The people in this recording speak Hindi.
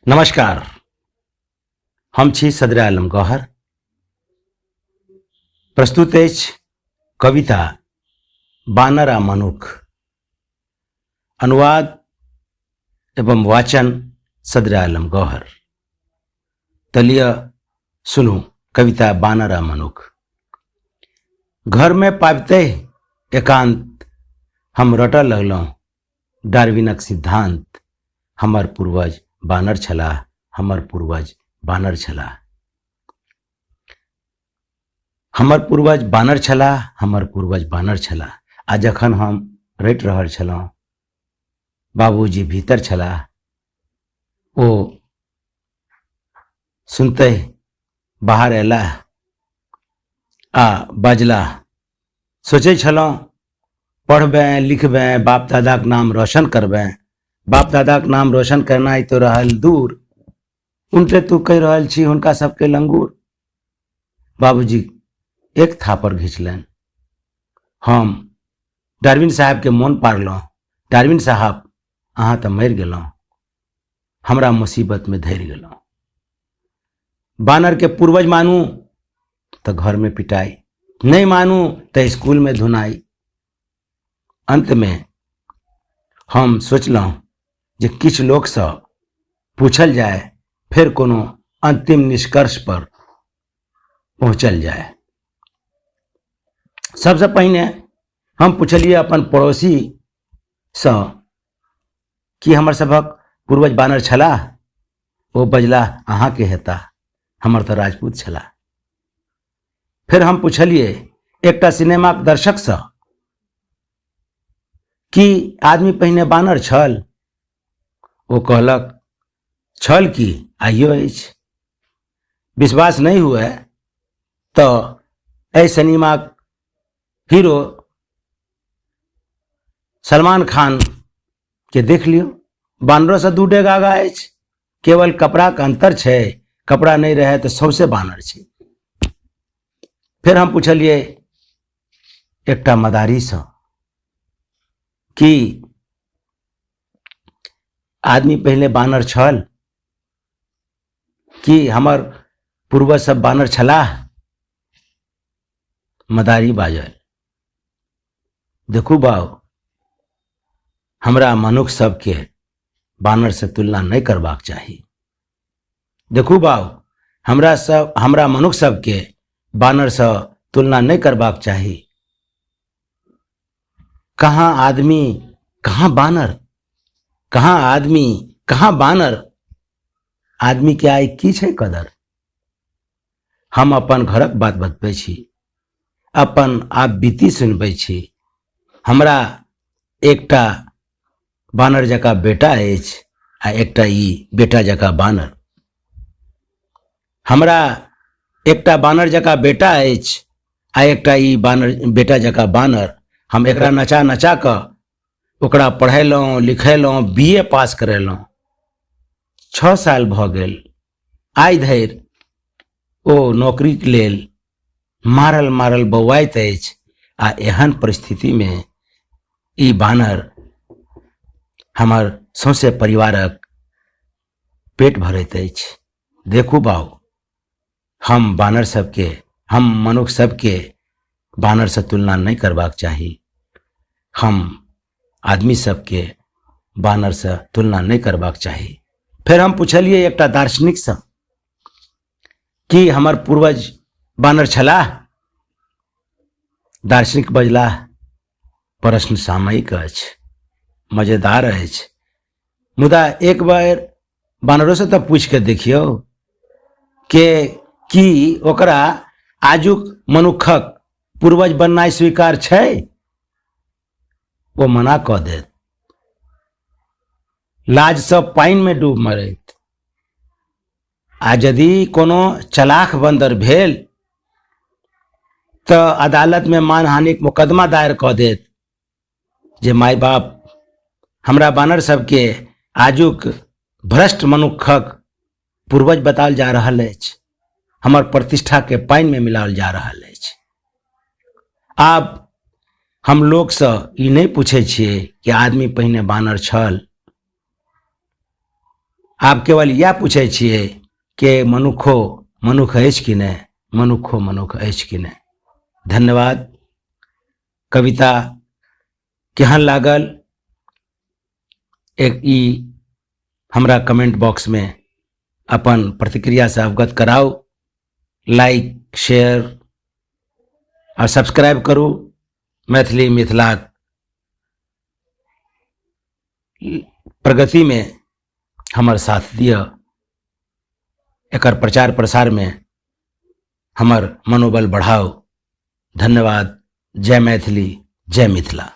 नमस्कार। हम छी सदर आलम गौहर। प्रस्तुत अछि कविता बानर आ मनुख। अनुवाद एवं वाचन सदर आलम गौहर। तलिय सुनू कविता बानर आ मनुख। घर में पाबिते एकांत हम रटऽ लगलहुँ डार्विनक सिद्धांत। हमर पूर्वज बानर छलाह, हमर पूर्वज बानर छलाह, हमर पूर्वज बानर छलाह, हमर पूर्वज बानर छलाह। आ जखन हम रटि रहल छलहुँ, बाबूजी भीतर छलाह। ओ सुनते बाहर अयलाह आ बजलाह, सोचै छलहुँ पढ़बें लिखबें, बाप दादाक नाम रोशन करबें। बाप दादाक नाम रोशन करनाइ तो रहल दूर, उनटे तू कहि रहल छी हुनका सबके लंगूर। बाबूजी एक थापर घिचलनि। हम डार्विन साहब के मोन पारलहुँ। डार्विन साहब, अहाँ तऽ मरि गेलहुँ, हमरा मुसीबत में धरि गेलहुँ। बानर के पूर्वज मानू तऽ घर में पिटाई, नहीं मानू तऽ स्कूल में धुनाई। अंत में हम सोचलहुँ जे किछु लोकसँ पूछल जाय, फिर कोनो अंतिम निष्कर्ष पर पहुँचल जाय। सबसे पहिने हम पूछलिए अपन पड़ोसी सँ कि हमर सभक पूर्वज बानर छलाह। ओ बजलाह, अहाँ के हेता, हमर तऽ राजपूत छलाह। फिर हम पूछलिए एकटा सिनेमाक दर्शक सँ कि आदमी पहिने बानर छल। ओ कहलक, छल कि आइयो अछि। विश्वास नहीं हुए तो एहि सिनेमाक हीरो सलमान खान के देख लियो। बानरों से 2 डेग आगा अछि, केवल कपड़ा के अंतर छै। कपड़ा नहीं रहे तो सौसे बानर छै। फिर हम पूछलिए एकटा मदारी सँ कि आदमी पहले बानर छल, कि हमर पूर्वज सब बानर छलाह। मदारी बाजल, देखू बाऊ, हमरा मनुख सबके बानर से तुलना नहीं करबाक चाही। देखू बाऊ, हमरा मनुख सबके बानर से तुलना नहीं करबाक चाही। कहाँ आदमी कहाँ बानर, कहाँ आदमी कहाँ बानर। आदमी के आइ की छै कदर। हम अपन घरक बात बतबै छी, अपन आप बीती सुनबै छी। हमरा एकटा बानर जकाँ बेटा अछि आ एकटा ई बेटा जकाँ बानर। हमरा एकटा बानर जकाँ बेटा अछि आ एकटा ई बानर बेटा जकाँ बानर। हम एकरा नचा नचा कऽ ओकरा पढ़ेलहुँ लिखेलहुँ, बीए पास करेलहुँ। 6 साल भऽ गेल, आइ धरि ओ नौकरी के लेल मारल मारल बौआइत अछि। आ एहन परिस्थिति में ई बानर हमर सौंसे परिवारक पेट भरैत अछि। देखू बाऊ, हम बानर सबके, हम मनुख सबके बानर से तुलना नहीं करबाक चाही। हम आदमी सबके बानर से तुलना नहीं करबाक चाही। फिर हम पूछलिए एकटा दार्शनिक सँ कि हमर पूर्वज बानर छलाह। दार्शनिक बजलाह, प्रश्न सामयिक अछि, मजेदार अछि, मुदा एक बार बानरों से तऽ पूछ के देखियौ के की ओकरा आजुक मनुखक पूर्वज बननाइ स्वीकार छै। ओ मना कऽ देत, लाज सँ पानि में डूब मरैत। आ यदि कोनो चलाख बंदर भेल तऽ अदालत में मानहानिक मुकदमा दायर कऽ देत जे माय बाप हमरा बानर सबके आजुक भ्रष्ट मनुखक पूर्वज बताओल जा रहल अछि, हमर प्रतिष्ठा के पानि में मिलाओल जा रहल अछि। आब हम लोक सँ ई नहीं पूछे छियै कि आदमी पहिने बानर छल आप केवल यह पूछे छिए कि मनुखो मनुख अछि कि नहि, मनुखो मनुख अछि कि नहि। धन्यवाद। कविता केहन लागल एक ई हमरा कमेंट बॉक्स में अपन प्रतिक्रिया से अवगत कराओ। लाइक शेयर और सब्सक्राइब करू। मैथिली मिथिलाक प्रगति में हमर साथ दिया, एकर प्रचार प्रसार में हमर मनोबल बढ़ाओ। धन्यवाद। जय मैथिली, जय मिथिला।